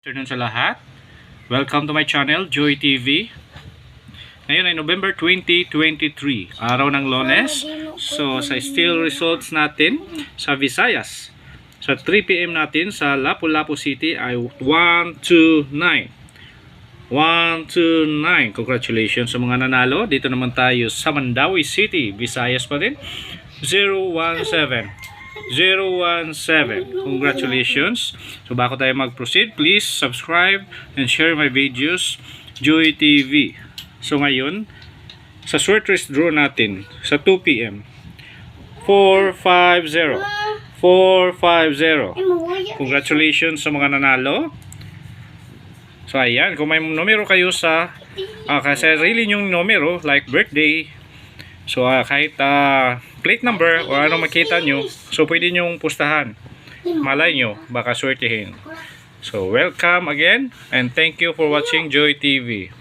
Afternoon sa lahat. Welcome to my channel, Joy TV. Ngayon ay November 2023, araw ng Lunes. So, sa still results natin sa Visayas, sa 3 PM natin sa Lapu-Lapu City ay 129. 129. Congratulations sa mga nanalo. Dito naman tayo sa Mandawi City, Visayas pa din. 017. 017. Congratulations. So bago tayo mag-proceed, please subscribe and share my videos, Joy TV. So ngayon, sa short race draw natin sa 2 PM, 450. 450. Congratulations sa mga nanalo. So ayan, kung may numero kayo sa sarili nyong numero, like birthday, so kahit plate number o ano makita nyo, so pwede nyong pustahan. Malay nyo, baka swertihin. So welcome again and thank you for watching Joy TV.